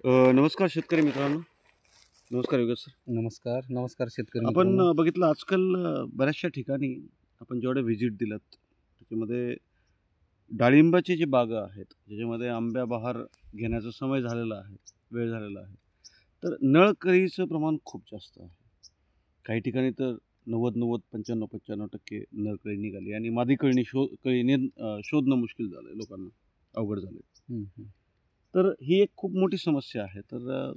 नमस्कार शेतकरी मित्रांनो. नमस्कार योगेश सर. नमस्कार, नमस्कार शेतकरी आपण मित्रांनो. बघितलं आजकाल बऱ्याचशा ठिकाणी आपण जेवढे व्हिजिट दिलात त्याच्यामध्ये डाळिंबाची जी बागा आहेत, ज्याच्यामध्ये आंब्या बहार घेण्याचा समय झालेला आहे, वेळ झालेला आहे. तर नळकळीचं प्रमाण खूप जास्त आहे. काही ठिकाणी तर 90-90, 95-95% नळकळी निघाली आणि मादी कळीने कळीने शोधणं मुश्किल झालं लोकांना, अवघड झालं. हं, हं. तर ही एक खूप मोठी समस्या आहे. तर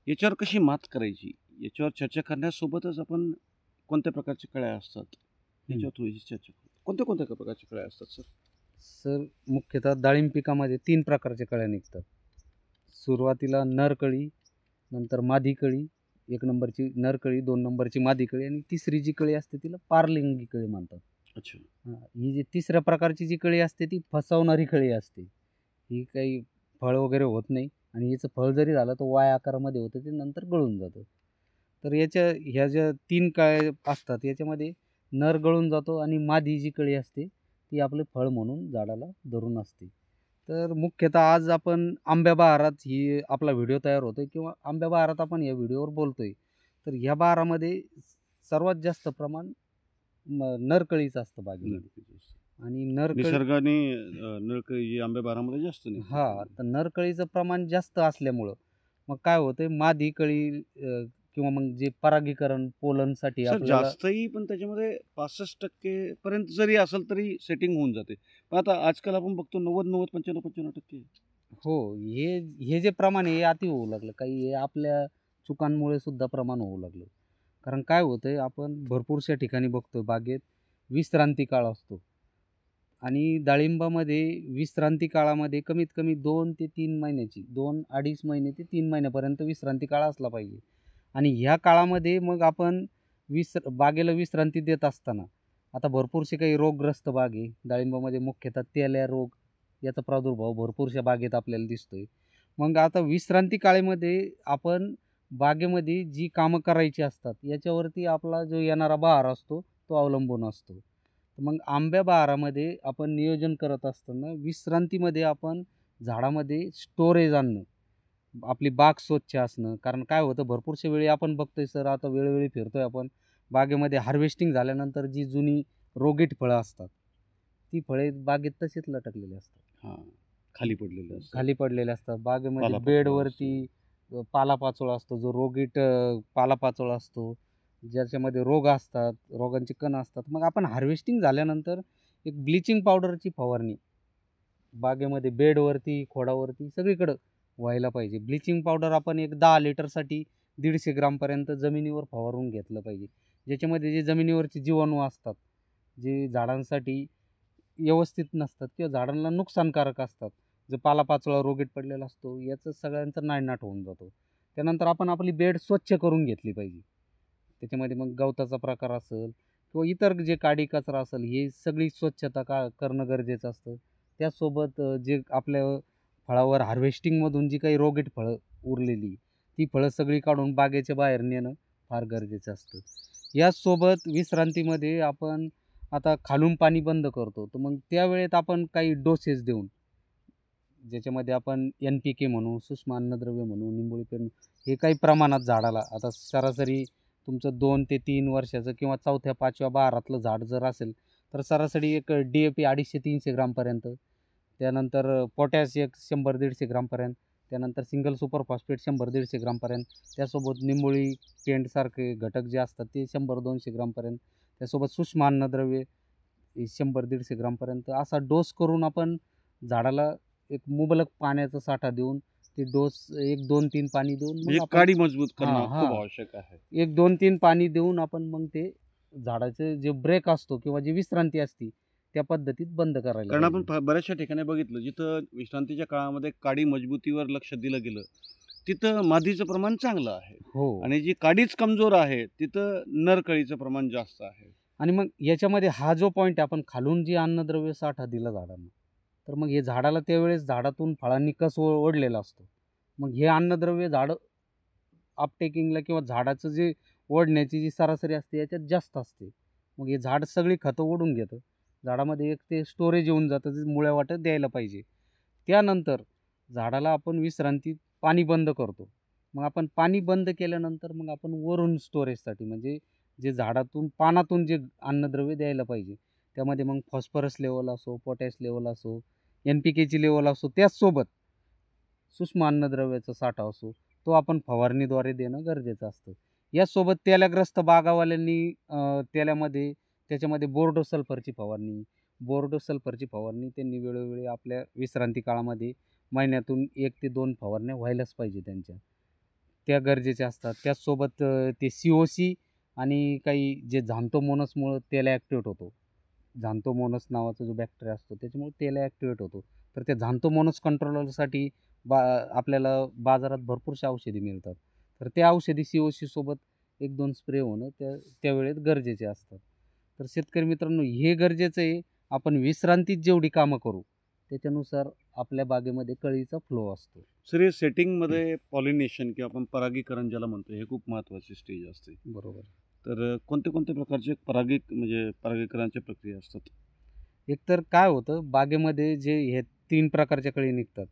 याच्यावर कशी मात करायची, याच्यावर चर्चा करण्यासोबतच आपण कोणत्या प्रकारच्या कळ्या असतात, हं. याच्यावर थोडीशी चर्चा करू. कोणत्या प्रकारच्या कळ्या असतात सर? सर, मुख्यतः डाळिंब पिकामध्ये 3 प्रकारच्या कळ्या निघतात. सुरुवातीला नर कळी, नंतर मादी कळी, 1 नंबरची नर कळी, 2 नंबरची मादी कळी आणि तिसरी जी कळी असते तिला पारलिंगी कळी म्हणतात. अच्छा. ही जी तिसऱ्या प्रकारची जी कळी असते ती फसवणारी कळी असते. ही काही फळ वगैरे होत नाही आणि हिचं फळ जरी झालं तर वाय आकारामध्ये होतं, ते नंतर गळून जातं. तर ह्या ज्या 3 कळ्या असतात याच्यामध्ये नर गळून जातो आणि मादी जी कळी असते ती आपलं फळ म्हणून झाडाला धरून असते. तर मुख्यतः आज आपण आंब्या बहारात ही आपला व्हिडिओ तयार होतोय किंवा आंब्या बहारात आपण या व्हिडिओवर बोलतोय. तर ह्या बहारामध्ये सर्वात जास्त प्रमाण नरकळीचं असतं बागेमध्ये. नक्कीच. आणि नरकळी निसर्गाने नळकळी जी आंब्या बारामध्ये जास्त निघते. हां, तर नरकळीचं प्रमाण जास्त असल्यामुळं मग काय होतंय मादी कळी किंवा मग जे परागीकरण पोलनसाठी सर आपल्याला जास्तही पण त्याच्यामध्ये 65% पर्यंत जरी असेल तरी सेटिंग होऊन जाते. पण आता आजकाल आपण बघतो 90-90, 95-95%. हो, हे जे प्रमाण आहे हे अति होऊ लागलं. काही हे आपल्या चुकांमुळे सुद्धा प्रमाण होऊ लागलं. कारण काय होतंय आपण भरपूरशा ठिकाणी बघतो बागेत विश्रांती काळ असतो आणि डाळिंबामध्ये विश्रांती काळामध्ये कमीत कमी 2 ते 3 महिन्याची 2 अडीच महिने ते 3 महिन्यापर्यंत विश्रांती काळ असला पाहिजे. आणि ह्या काळामध्ये मग आपण बागेला विश्रांती देत असताना आता भरपूरसे काही रोगग्रस्त बाग आहे. डाळिंबामध्ये मुख्यतः तेल्या रोग याचा प्रादुर्भाव भरपूरशा बागेत आपल्याला दिसतोय. मग आता विश्रांती काळामध्ये आपण बागेमध्ये जी कामं करायची असतात याच्यावरती आपला जो येणारा बहार असतो तो अवलंबून असतो. तर मग आंब्या बहारामध्ये आपण नियोजन करत असताना विश्रांतीमध्ये आपण झाडामध्ये स्टोरेज आणणं, आपली बाग स्वच्छ असणं. कारण काय होतं भरपूरशा वेळी आपण बघतोय सर, आता वेळोवेळी फिरतोय आपण बागेमध्ये हार्वेस्टिंग झाल्यानंतर जी जुनी रोगीट फळं असतात, ती फळे बागेत तशीच लटकलेली असतात. हां, खाली पडलेले असतात. खाली पडलेले असतात. बागेमध्ये पालापाचोळा बेडवरती असतो. पालापाचोळा असतो, जो रोगीट पालापाचोळा असतो, ज्याच्यामध्ये रोग असतात, रोगांची कण असतात. मग आपण हार्वेस्टिंग झाल्यानंतर एक ब्लिचिंग पावडरची फवारणी बागेमध्ये बेडवरती, खोडावरती सगळीकडं व्हायला पाहिजे. ब्लिचिंग पावडर आपण एक 10 लिटरसाठी 150 ग्रामपर्यंत जमिनीवर फवारून घेतलं पाहिजे. ज्याच्यामध्ये जे जमिनीवरचे जीवाणू असतात, जे झाडांसाठी व्यवस्थित नसतात किंवा झाडांना नुकसानकारक असतात. जो पालापाचोळा रोगीट पडलेला असतो, याचं सगळ्यांचा नायनाट होऊन जातो. त्यानंतर आपण आपली बेड स्वच्छ करून घेतली पाहिजे. त्याच्यामध्ये मग गवताचा प्रकार असेल किंवा इतर जे काडी कचरा असेल, ही सगळी स्वच्छता करणं गरजेचं असतं. त्याचसोबत जे आपल्या फळावर हार्वेस्टिंगमधून जी काही रोगीट फळं उरलेली, ती फळं सगळी काढून बागेच्या बाहेर नेणं फार गरजेचं असतं. याचसोबत विश्रांतीमध्ये आपण आता खालून पाणी बंद करतो, तर मग त्यावेळेत आपण काही डोसेस देऊन, ज्याच्यामध्ये आपण NPK म्हणू, सूक्ष्म अन्नद्रव्य म्हणू, निंबोळी पेंड हे काही प्रमाणात झाडाला आता सरासरी तुमचं 2 ते 3 वर्षाचं किंवा 4थ्या-5व्या बहारातलं झाड जर असेल, तर सरासरी एक DAP 250-300 ग्रामपर्यंत, त्यानंतर पोटॅश एक 100-150 ग्रामपर्यंत, त्यानंतर सिंगल सुपर फॉस्फेट 100-150 ग्रामपर्यंत, त्यासोबत निंबोळी पेंडसारखे घटक जे असतात ते 100-200 ग्रामपर्यंत, त्यासोबत सूक्ष्म अन्नद्रव्ये 100-150 ग्रामपर्यंत असा डोस करून आपण झाडाला एक मुबलक पाण्याचा साठा देऊन ते डोस 1, 2, 3 पाणी देऊन मग म्हणजे आपण काडी मजबूत करणं हां, खूप हां. आवश्यक आहे. 1, 2, 3 पाणी देऊन आपण मग ते झाडाचे जे ब्रेक असतो किंवा जी विश्रांती असते त्या पद्धतीत बंद करायला कारण आपण पाहिजे. बऱ्याचशा ठिकाणी बघितलं, जिथं विश्रांतीच्या काळामध्ये काडी मजबूतीवर लक्ष दिलं गेलं, तिथं मादीचं प्रमाण चांगलं आहे हो. आणि जी काडीच कमजोर आहे, तिथं नरकळीचं प्रमाण जास्त आहे. आणि मग याच्यामध्ये हा जो पॉईंट आहे, आपण खालून जी अन्नद्रव्य साठा दिला झाडांना, तर मग हे झाडाला त्यावेळेस झाडातून फळांनी कस ओढलेला असतो. मग हे अन्नद्रव्य झाड अपटेकिंगला किंवा झाडाचं जे ओढण्याची जी सरासरी असते याच्यात जास्त असते. मग हे झाड सगळी खतं ओढून घेतं. झाडामध्ये एक ते स्टोरेज येऊन जातं, जे मुळ्या वाटत द्यायला पाहिजे. त्यानंतर झाडाला आपण विश्रांतीत पाणी बंद करतो. मग आपण पाणी बंद केल्यानंतर मग आपण वरून स्टोरेजसाठी म्हणजे जे झाडातून पानातून जे अन्नद्रव्य द्यायला पाहिजे, त्यामध्ये मग फॉस्फरस लेवल असो, पोटॅश लेवल असो, NPKची लेवल असो, त्याचसोबत सूक्ष्म अन्नद्रव्याचा साठा असो, तो आपण फवारणीद्वारे देणं गरजेचं असतं. याचसोबत तेलग्रस्त बागावाल्यांनी तेल्यामध्ये त्याच्यामध्ये बोर्डो सल्फरची फवारणी, त्यांनी वेळोवेळी आपल्या विश्रांती काळामध्ये महिन्यातून 1 ते 2 फवारण्या व्हायलाच पाहिजे त्यांच्या. त्या गरजेच्या असतात. त्याचसोबत ते COC आणि काही जे झांथोमोनसमुळं तेल ॲक्टिव्हेट होतो. झांथोमोनस नावाचा जो बॅक्टेरिया असतो त्याच्यामुळे तेल ॲक्टिव्हेट होतो. तर त्या झांथोमोनस कंट्रोलसाठी बा आपल्याला बाजारात भरपूरशा औषधी मिळतात. तर त्या औषधी COC सोबत 1-2 स्प्रे होणं त्यावेळेत गरजेचे असतात. तर शेतकरी मित्रांनो, हे गरजेचं आहे. आपण विश्रांतीत जेवढी कामं करू, त्याच्यानुसार आपल्या बागेमध्ये कळीचा फ्लो असतो. सर, हे सेटिंगमध्ये पॉलिनेशन किंवा आपण परागीकरण ज्याला म्हणतो, हे खूप महत्त्वाची स्टेज असते. बरोबर. तर कोणते प्रकारचे म्हणजे परागीकरणाच्या प्रक्रिया असतात? एकतर काय होतं, बागेमध्ये जे हे 3 प्रकारच्या कळी निघतात.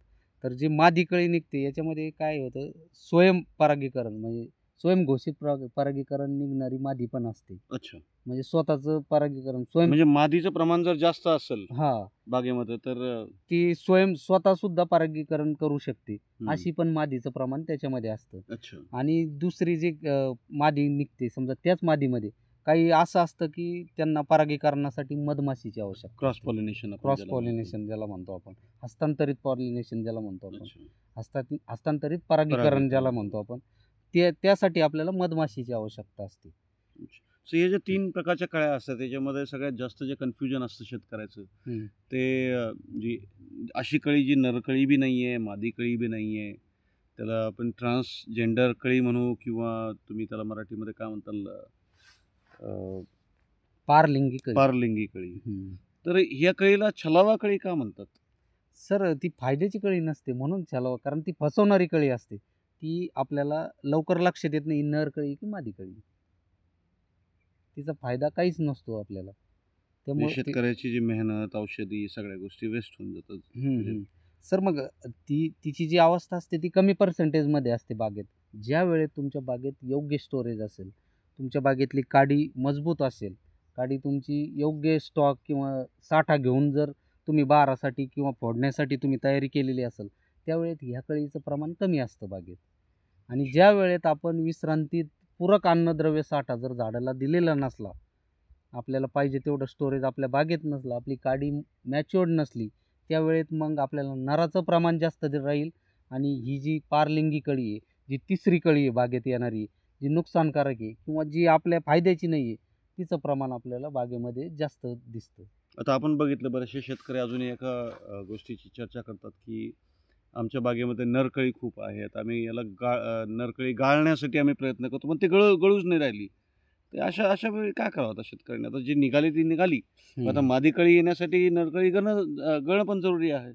तर जी मादी कळी निघते याच्यामध्ये काय होतं, स्वयंपरागीकरण म्हणजे स्वयंघोषित परागीकरण निघणारी मादी पण असते. अच्छा. म्हणजे स्वतःचं परागीकरण म्हणजे मादीचं प्रमाण जर जास्त असेल हां, बागेमध्ये तर ती स्वतःसुद्धा परागीकरण करू शकते. हं. अशी पण मादीचं प्रमाण त्याच्यामध्ये असतं. अच्छा. आणि दुसरी जी मादी निघते समजा त्याच मादीमध्ये काही असं असतं, की त्यांना परागीकरणासाठी मधमाशीची आवश्यकता क्रॉस असते. पॉलिनेशन क्रॉस पॉलिनेशन ज्याला म्हणतो आपण. हस्तांतरित पॉलिनेशन ज्याला म्हणतो आपण. अच्छा. हस्तांतरित परागीकरण ज्याला म्हणतो आपण. त्यासाठी आपल्याला मधमाशीची आवश्यकता असते. सो हे जे 3 प्रकारच्या कळ्या असतात त्याच्यामध्ये सगळ्यात जास्त जे कन्फ्युजन असतं शेतकऱ्याचं हं. ते जी अशी कळी जी नरकळी बी नाही आहे, मादी कळी बी नाही आहे, त्याला आपण ट्रान्सजेंडर कळी म्हणू किंवा तुम्ही त्याला मराठीमध्ये काय म्हणताल पारलिंगी कळी. पारलिंगी कळी. हं. तर ह्या कळीला छलावा कळी का म्हणतात? सर ती फायद्याची कळी नसते म्हणून छलावा, कारण ती फसवणारी कळी असते. ती आपल्याला लवकर लक्षात येत नाही नर कळी की मादी कळी. तिचा फायदा काहीच नसतो आपल्याला. म्हणजे त्यामुळे शेतकऱ्याची जी मेहनत, औषधी सगळ्या गोष्टी वेस्ट होऊन जातात. म्हणजे सर मग तिची जी अवस्था असते ती कमी पर्सेंटेजमध्ये असते बागेत. ज्यावेळेस तुमच्या बागेत योग्य स्टोरेज असेल, तुमच्या बागेतली काडी मजबूत असेल, काडी तुमची योग्य स्टॉक किंवा साठा घेऊन जर तुम्ही बहारासाठी किंवा फोडण्यासाठी तुम्ही तयारी केलेली असेल, त्यावेळेत ह्या कळीचं प्रमाण कमी असतं बागेत. आणि ज्या वेळेत आपण विश्रांतीत पूरक अन्नद्रव्य साठा जर झाडाला दिलेला नसला, आपल्याला पाहिजे तेवढं स्टोरेज आपल्या बागेत नसलं, आपली काडी मॅच्युअर्ड नसली, त्यावेळेत मग आपल्याला नराचं प्रमाण जास्त राहील आणि ही जी पारलिंगी कळी आहे, जी तिसरी कळी आहे बागेत येणारी, जी नुकसानकारक आहे किंवा जी आपल्या फायद्याची नाही आहे, तिचं प्रमाण आपल्याला बागेमध्ये जास्त दिसतं. आता आपण बघितलं बरेचसे शेतकरी अजूनही एका गोष्टीची चर्चा करतात की आमच्या बागेमध्ये नरकळी खूप आहेत, आम्ही याला नरकळी गाळण्यासाठी आम्ही प्रयत्न करतो पण ते गळूच नाही राहिली. तर अशा अशा वेळी काय करावं आता शेतकऱ्यांनी? आता जी निघाली ती निघाली, पण आता मादी कळी येण्यासाठी नरकळी गळणं पण जरुरी आहे.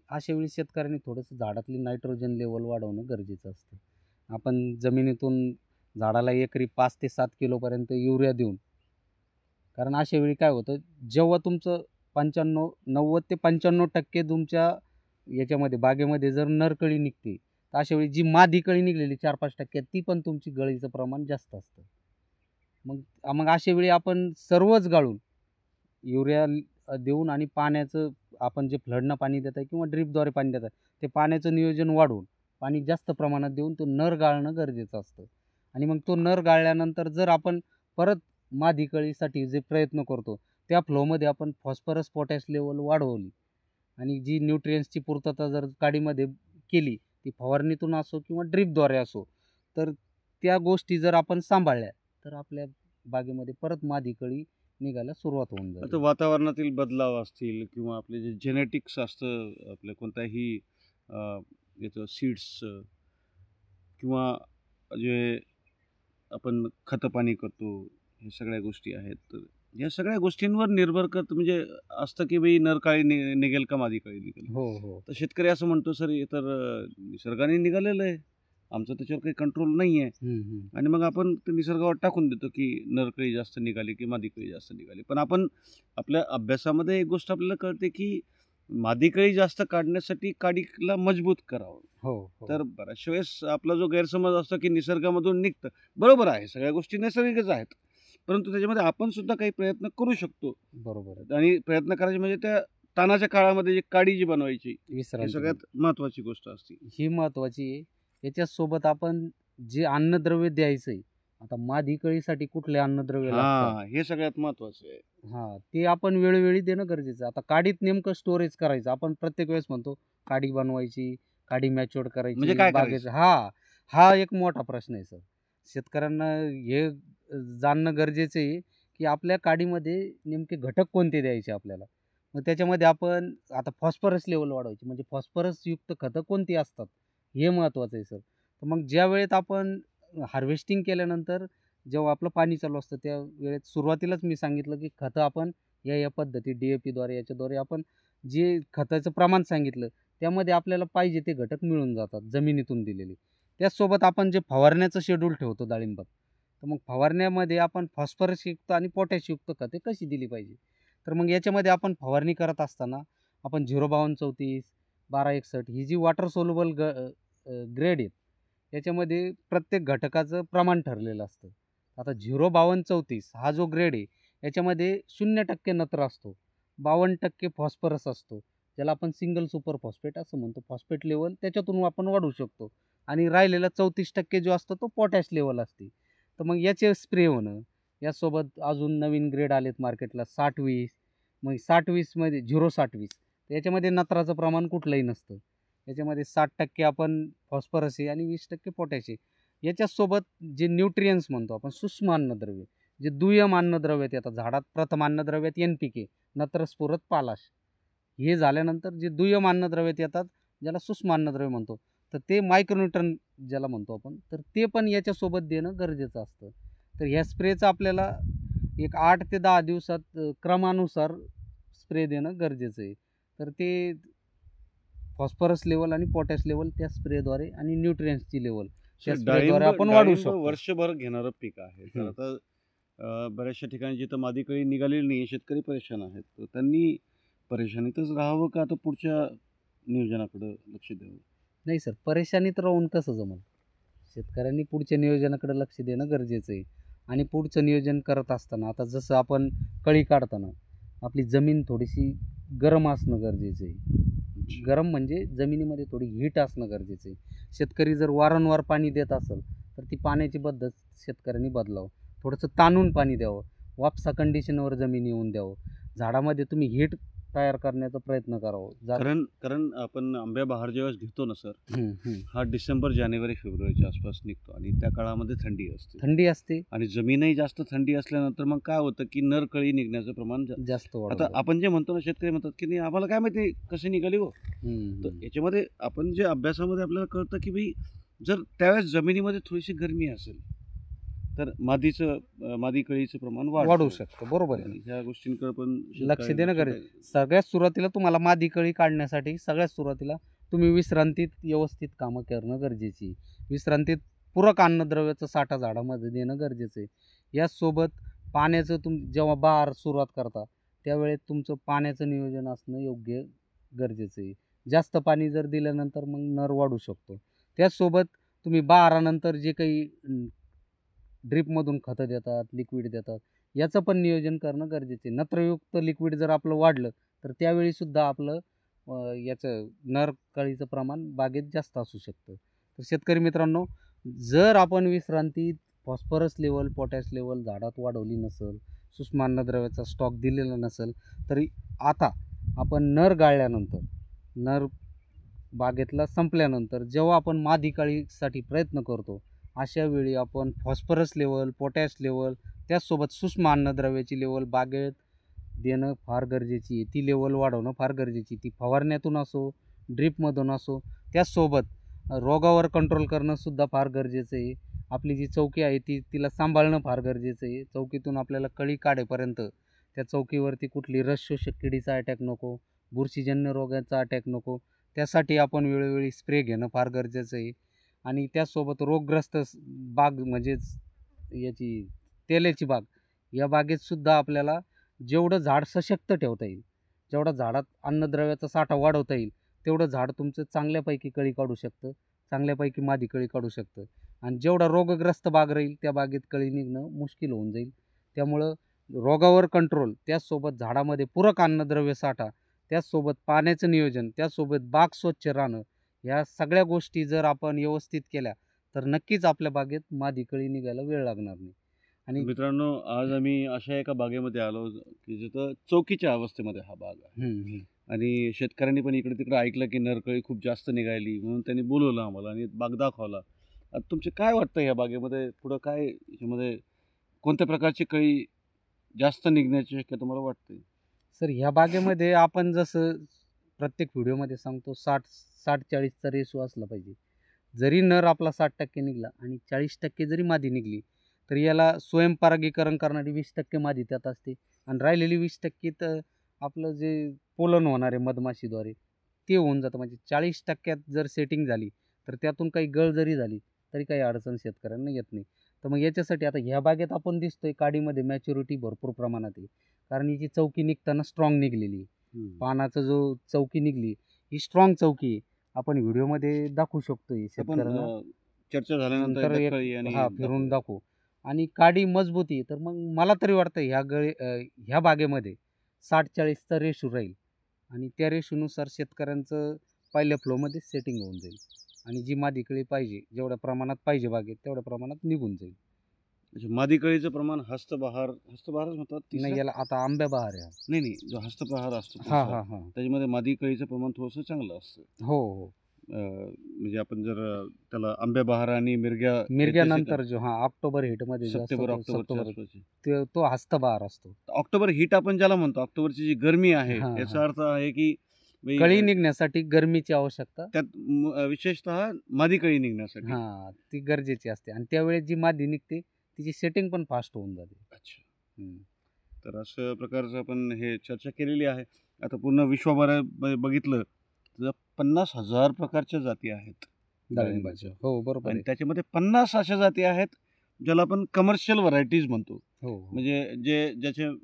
अशा वेळी शेतकऱ्यांनी थोडंसं झाडातली नायट्रोजन लेवल वाढवणं गरजेचं असतं. आपण जमिनीतून झाडाला एकरी 5 ते 7 किलोपर्यंत युरिया देऊन, कारण अशा वेळी काय होतं, जेव्हा तुमचं 90 ते 95% तुमच्या याच्यामध्ये बागेमध्ये जर नरकळी निघते, तर अशा वेळी जी मादी कळी निघलेली 4-5% ती पण तुमची गळीचं प्रमाण जास्त असतं. मग मग अशा वेळी आपण सर्वच गाळून युरिया देऊन आणि पाण्याचं आपण जे फ्लडनं पाणी देत आहे किंवा ड्रिपद्वारे पाणी देत आहे, ते पाण्याचं नियोजन वाढवून पाणी जास्त प्रमाणात देऊन तो नर गाळणं गरजेचं असतं. आणि मग तो नर गाळल्यानंतर जर आपण परत मादी कळीसाठी जे प्रयत्न करतो, त्या फ्लोमध्ये आपण फॉस्फरस, पोटॅश लेवल वाढवली आणि जी न्यूट्रियन्सची पूर्तता जर काडीमध्ये केली, ती फवारणीतून असो किंवा ड्रिपद्वारे असो, तर त्या गोष्टी जर आपण सांभाळल्या, तर आपल्या बागेमध्ये परत मादी कळी निघायला सुरुवात होऊन जाते. आता वातावरणातील बदलाव असतील किंवा आपले जे जेनेटिक्स असतं आपल्या कोणत्याही याचं सीड्स किंवा जे आपण खतं पाणी करतो, हे सगळ्या गोष्टी आहेत. तर या सगळ्या गोष्टींवर निर्भर करतं म्हणजे असतं की बाई नरकाळी निघेल का मादी काळी निघेल. हो, हो. तर शेतकरी असं म्हणतो, सर हे तर निसर्गाने निघालेलं आहे, आमचं त्याच्यावर काही कंट्रोल नाही आहे. हं, हं. आणि मग आपण ते निसर्गावर टाकून देतो की नरकळी जास्त निघाली की मादी कळी जास्त निघाली. पण आपण आपल्या अभ्यासामध्ये एक गोष्ट आपल्याला कळते की मादी कळी जास्त काढण्यासाठी काडीला मजबूत करावं. हो, हो. तर बऱ्याचशा वेळेस आपला जो गैरसमज असतो की निसर्गामधून निघतं. बरोबर आहे, सगळ्या गोष्टी नैसर्गिकच आहेत. परंतु त्याच्यामध्ये आपण सुद्धा काही प्रयत्न करू शकतो बरोबर आहे. आणि प्रयत्न करायचे म्हणजे त्या ताणाच्या काळामध्ये जी काडी जी बनवायची, ही विश्रांती सगळ्यात महत्त्वाची गोष्ट असते. ही महत्त्वाची आहे. याच्यासोबत आपण जे अन्नद्रव्य द्यायचं आहे, आता मादी कळीसाठी कुठले अन्नद्रव्य लागतात हे सगळ्यात महत्त्वाचं आहे. हां, ते आपण वेळोवेळी देणं गरजेचं आहे. आता काडीत नेमकं स्टोरेज करायचं. आपण प्रत्येक वेळेस म्हणतो काडी बनवायची, काडी मॅच्युअर्ड म्हणजे करायची, काय बागेचं करायचं? हा एक मोठा प्रश्न आहे सर. शेतकऱ्यांना हे जाणणं गरजेचं आहे, की आपल्या काडीमध्ये नेमके घटक कोणते द्यायचे आपल्याला. मग त्याच्यामध्ये आपण आता फॉस्फरस लेव्हल वाढवायची म्हणजे फॉस्फरसयुक्त खतं कोणती असतात, हे महत्त्वाचं आहे सर. तर मग ज्यावेळेत आपण हार्वेस्टिंग केल्यानंतर जेव्हा आपलं पाणी चालू असतं त्या वेळेत सुरुवातीलाच मी सांगितलं की खतं आपण या पद्धती DAPद्वारे याच्याद्वारे आपण जे खताचं प्रमाण सांगितलं त्यामध्ये आपल्याला पाहिजे ते घटक मिळून जातात जमिनीतून दिलेले. त्याचसोबत आपण जे फवारण्याचं शेड्यूल ठेवतो डाळिंबात, तर मग फवारण्यामध्ये आपण फॉस्फरसयुक्त आणि पोटॅशयुक्त खते कशी दिली पाहिजे. तर मग याच्यामध्ये आपण फवारणी करत असताना आपण 05234 1261 ही जी वॉटर सोल्युबल ग्रेड आहेत याच्यामध्ये प्रत्येक घटकाचं प्रमाण ठरलेलं असतं. आता 05234 हा जो ग्रेड आहे याच्यामध्ये 0% नत्र असतो, 52% फॉस्फरस असतो, ज्याला आपण सिंगल सुपर फॉस्फेट असं म्हणतो. फॉस्फेट लेवल त्याच्यातून आपण वाढवू शकतो आणि राहिलेला 34% जो असतो तो पोटॅश लेवल असते. तर मग याचे स्प्रे होणं, यासोबत अजून नवीन ग्रेड आलेत मार्केटला 60-20, मग 60-20मध्ये 0-60-20 याच्यामध्ये नत्राचं प्रमाण कुठलंही नसतं. याच्यामध्ये 60% आपण फॉस्फरस आहे आणि 20% पोटॅश आहे. याच्यासोबत जे न्यूट्रियन्स म्हणतो आपण सूक्ष्म अन्नद्रव्य, जे दुय्यम अन्नद्रव्यात येतात झाडात, प्रथम अन्नद्रव्यात NPK नत्रस्फुरत पालाश. हे झाल्यानंतर जे दुय्यम अन्नद्रव्यात येतात ज्याला सूक्ष्म अन्नद्रव्य म्हणतो, तर ते मायक्रोन्यूट्रन ज्याला म्हणतो आपण, तर ते पण याच्यासोबत देणं गरजेचं असतं. तर ह्या स्प्रेचं आपल्याला एक 8 ते 10 दिवसात क्रमानुसार स्प्रे देणं गरजेचं आहे. तर ते फॉस्फरस लेवल आणि पोटॅश लेवल त्या स्प्रेद्वारे आणि न्यूट्रियन्सची लेवल त्या स्प्रेद्वारे डाळिंब आपण वाढवू डाळिंब शकतो. वर्षभर घेणारं पीक आहे. तर हं. आता बऱ्याचशा ठिकाणी जिथं मादी कळी निघालेली नाही, शेतकरी परेशान आहेत. तर त्यांनी परेशानीतच राहावं का आता पुढच्या नियोजनाकडं लक्ष द्यावं? नाही सर, परेशानीत राहून कसं जमेल? शेतकऱ्यांनी पुढच्या नियोजनाकडे लक्ष देणं गरजेचं आहे आणि पुढचं नियोजन करत असताना आता जसं आपण कळी काढताना आपली जमीन थोडीशी गरम असणं गरजेचं आहे. गरम म्हणजे जमिनीमध्ये थोडी हीट असणं गरजेचं आहे. शेतकरी जर वारंवार पाणी देत असेल तर ती पाण्याची पद्धत शेतकऱ्यांनी बदलावं. थोडंसं ताणून पाणी द्यावं. वापसा कंडिशनवर जमीन येऊन द्यावं. झाडामध्ये तुम्ही हीट तयार करण्याचा प्रयत्न करावा. कारण कारण आपण आंब्या बहार ज्यावेळेस घेतो ना सर, हं, हं. हा डिसेंबर, जानेवारी, फेब्रुवारीच्या आसपास निघतो आणि त्या काळामध्ये थंडी असते थंडी असते, आणि जमीनही जास्त थंडी असल्यानंतर मग काय होतं की नर कळी निघण्याचं प्रमाण जास्त वाढवलं आता जातं. आपण जे म्हणतो ना, शेतकरी म्हणतात की नाही आम्हाला काय माहिती कशी निघाली हो. हं, तर हं. याच्यामध्ये आपण जे अभ्यासामध्ये आपल्याला कळतं की भाई जर त्यावेळेस जमिनीमध्ये थोडीशी गरमी असेल तर मादी कळीचं प्रमाण वाढवू वाढतं शकतो. बरोबर आहे ना. आणि ह्या गोष्टींकडे पण लक्ष शेतकऱ्यांनी देणं गरजेचं. सगळ्यात सुरुवातीला तुम्हाला मादी कळी काढण्यासाठी सगळ्यात सुरुवातीला तुम्ही विश्रांतीत व्यवस्थित कामं करणं गरजेची आहे. विश्रांतीत पूरक अन्नद्रव्याचा साठा झाडामध्ये देणं गरजेचं आहे. याचसोबत पाण्याचं जेव्हा बहार सुरुवात करता त्यावेळेस तुमचं पाण्याचं नियोजन असणं योग्य गरजेचं आहे. जास्त पाणी जर दिल्यानंतर मग नर वाढू शकतो. त्याचसोबत तुम्ही बहारानंतर जे काही ड्रिपमधून खतं देतात, लिक्विड देतात, याचं पण नियोजन करणं गरजेचं आहे. नत्रयुक्त लिक्विड जर आपलं वाढलं, तर त्यावेळीसुद्धा आपलं याचं नर कळीचं प्रमाण बागेत जास्त असू शकतं. तर शेतकरी मित्रांनो, जर आपण विश्रांतीत फॉस्फरस लेवल, पोटॅश लेवल झाडात वाढवली नसेल, सूक्ष्म अन्नद्रव्याचा स्टॉक दिलेला नसेल, तरी आता आपण नर गाळल्यानंतर, नर बागेतला संपल्यानंतर जेव्हा आपण मादी कळीसाठी प्रयत्न करतो, अशा वेळी आपण फॉस्फरस लेवल, पोटॅश लेवल, त्याचसोबत सूक्ष्म अन्नद्रव्याची लेवल बागेत देणं फार गरजेची आहे. ती लेवल वाढवणं फार गरजेची आहे. ती फवारण्यातून असो, ड्रिपमधून असो, त्याचसोबत रोगावर कंट्रोल करणंसुद्धा फार गरजेचं आहे. आपली जी चौकी आहे तिला सांभाळणं फार गरजेचं आहे. चौकीतून आपल्याला कळी काढेपर्यंत त्या चौकीवरती कुठली रस शोषक किडीचा अटॅक नको, बुरशीजन्य रोगाचा अटॅक नको. त्यासाठी आपण वेळोवेळी स्प्रे घेणं फार गरजेचं आहे. आणि त्याचसोबत रोगग्रस्त बाग म्हणजेच याची तेल्याची बाग, या बागेतसुद्धा आपल्याला जेवढं झाड सशक्त ठेवता येईल जेवढा झाडात अन्नद्रव्याचा साठा वाढवता येईल तेवढं झाड तुमचं चांगल्यापैकी कळी काढू शकतं, चांगल्यापैकी मादी कळी काढू शकतं. आणि जेवढा रोगग्रस्त बाग राहील त्या बागेत कळी निघणं मुश्किल होऊन जाईल. त्यामुळं रोगावर कंट्रोल, त्याचसोबत झाडामध्ये पूरक अन्नद्रव्य साठा, त्याचसोबत पाण्याचं नियोजन, त्याचसोबत बाग स्वच्छ राहणं, ह्या सगळ्या गोष्टी जर आपण व्यवस्थित केल्या तर नक्कीच आपल्या बागेत मादी कळी निघायला वेळ लागणार नाही. आणि मित्रांनो, आज आम्ही अशा एका बागेमध्ये आलो की जिथं चौकीच्या अवस्थेमध्ये हा बाग आहे. हम्म, हम्म. आणि शेतकऱ्यांनी पण इकडे तिकडे ऐकलं की नरकळी खूप जास्त निघाली, म्हणून त्यांनी बोलवलं आम्हाला आणि बाग दाखवला. आता तुमचे काय वाटतं या बागेमध्ये पुढं काय याच्यामध्ये कोणत्या प्रकारची कळी जास्त निघण्याची शक्यता तुम्हाला वाटते? सर ह्या बागेमध्ये आपण जसं प्रत्येक व्हिडिओमध्ये सांगतो 60-40चा रेशो असला पाहिजे. जरी नर आपला 60% निघाला आणि 40% जरी मादी निघली तर याला स्वयंपरागीकरण करणारी 20% मादी त्यात असते आणि राहिलेली 20% तर आपलं जे पोलन होणार आहे मधमाशीद्वारे ते होऊन जातं. म्हणजे 40%त जर सेटिंग झाली तर त्यातून काही गळ जरी झाली तरी काही अडचण शेतकऱ्यांना येत नाही. तर मग याच्यासाठी आता ह्या बागेत आपण दिसतोय काडीमध्ये मॅच्युरिटी भरपूर प्रमाणात आहे, कारण हिची चौकी निघताना स्ट्रॉंग निघलेली आहे. पानाचा जो चौकी निघली ही स्ट्रॉंग चौकी आहे. आपण व्हिडिओमध्ये दाखवू शकतो आपण शेतकऱ्यांना चर्चा झाल्यानंतर नंतर एकदा एक कळी आणि फिरून दाखवूया. दाखवू. आणि काडी मजबूती तर मग मला तरी वाटतं ह्या बागेमध्ये 60-40चा रेशो राहील आणि त्या रेशोनुसार शेतकऱ्यांचं पहिल्या फ्लोमध्ये सेटिंग होऊन जाईल आणि जी मादी कळी पाहिजे जेवढ्या प्रमाणात पाहिजे बागेत तेवढ्या प्रमाणात निघून जाईल. म्हणजे मादी कळीचं प्रमाण हस्तबहारच म्हणतात तिसऱ्या? नाही याला आता आंब्या बहार आहे. नाही, जो हस्तबहार असतो हां पुढचा, हां हां. त्याच्यामध्ये मादी कळीचं प्रमाण थोडंसं चांगलं असतं. हो हो. म्हणजे आपण जर त्याला आंब्या बहार आणि मिरग्या मिरग्यानंतर जो ऑक्टोबर हिटमध्ये जो असतो सप्टेंबर तो ऑक्टोबरच्या सप्टेंबर आसपास. तो हस्तबहार असतो. ऑक्टोबर हीट आपण ज्याला म्हणतो, ऑक्टोबरची जी गरमी आहे, हां याचा हां. अर्थ आहे की म्हणजे कळी निघण्यासाठी गरमीची आवश्यकता त्यात विशेषतः मादी कळी निघण्यासाठी. ती गरजेची असते आणि त्यावेळेस जी मादी निघते तिची सेटिंग पण फास्ट होऊन जाते. अच्छा. हम्म. तर अशा प्रकारचं आपण हे चर्चा केलेली आहे. आता पूर्ण विश्वभरात बघितलं तर 50,000 प्रकारच्या जाती आहेत डाळिंबाच्या. हो बरोबर आणि आहे. त्याच्यामध्ये 50 अशा जाती आहेत ज्याला आपण कमर्शियल व्हरायटीज म्हणतो. हो हो. म्हणजे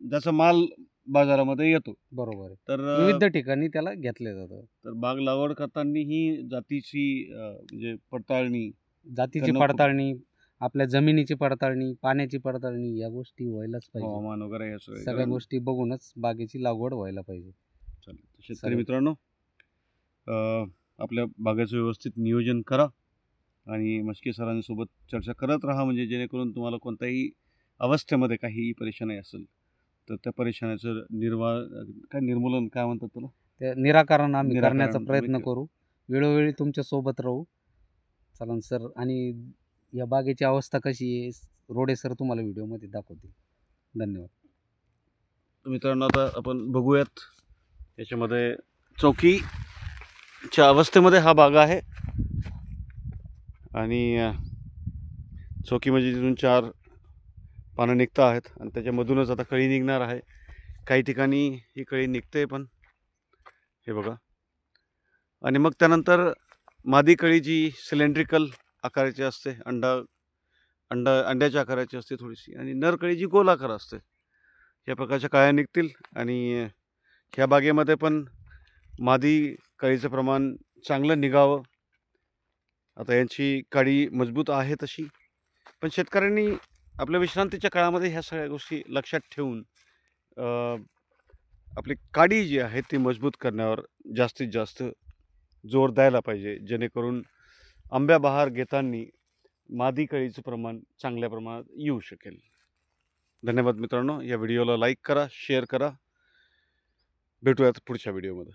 ज्याचा माल बाजारामध्ये येतो. बरोबर आहे. तर विविध ठिकाणी त्याला घेतलं जातं. तर बाग लागवड करताना ही जातीची म्हणजे पडताळणी जातीची करणं खूप- पडताळणी, आपल्या जमिनीची पडताळणी, पाण्याची पडताळणी या गोष्टी व्हायलाच पाहिजे. हवामान वगैरे हे सगळं. सगळ्या गोष्टी बघूनच बागेची लागवड व्हायला पाहिजे. चालेल. शेतकरी चालेल. मित्रांनो, आपल्या बागेचं व्यवस्थित नियोजन करा आणि मस्के सरांसोबत चर्चा करत राहा, म्हणजे जेणेकरून तुम्हाला कोणत्याही अवस्थेमध्ये काहीही परेशानी असेल तर त्या परेशानीचं निर्मूलन काय म्हणतात त्याला, ते निराकरण आम्ही निराकरण करण्याचा तुम्ही प्रयत्न करा. करू. वेळोवेळी तुमच्या सोबत राहू. चला सर. आणि या बागेची अवस्था कशी आहे रोडे सर तुम्हाला व्हिडिओमध्ये दाखवतील. धन्यवाद. तर मित्रांनो, आता आपण बघूयात याच्यामध्ये चौकीच्या अवस्थेमध्ये हा बाग आहे आणि चौकी म्हणजे तिथून 4 पानं निघता आहेत आणि त्याच्यामधूनच आता कळी निघणार आहे. काही ठिकाणी ही कळी निघते पण हे बघा. आणि मग त्यानंतर मादी कळी जी सिलेंड्रिकल आकाराची असते, अंड्याच्या आकाराची असते थोडीशी, आणि नर कळी जी गोलाकार असते, या प्रकारच्या कळ्या निघतील. आणि ह्या बागेमध्ये पण मादी कळीचं प्रमाण चांगलं निघावं. आता यांची काडी मजबूत आहे तशी, पण शेतकऱ्यांनी आपल्या विश्रांतीच्या काळामध्ये ह्या सगळ्या गोष्टी लक्षात ठेवून आपली काडी जी आहे ती मजबूत करण्यावर जास्तीत जास्त जोर द्यायला पाहिजे, जेणेकरून आंब्या बहार घेताना मादी कळीचं प्रमाण चांगल्या प्रमाणात येऊ शकेल. धन्यवाद मित्रांनो. या व्हिडिओला लाईक करा, शेअर करा. भेटूयात पुढच्या व्हिडिओमध्ये.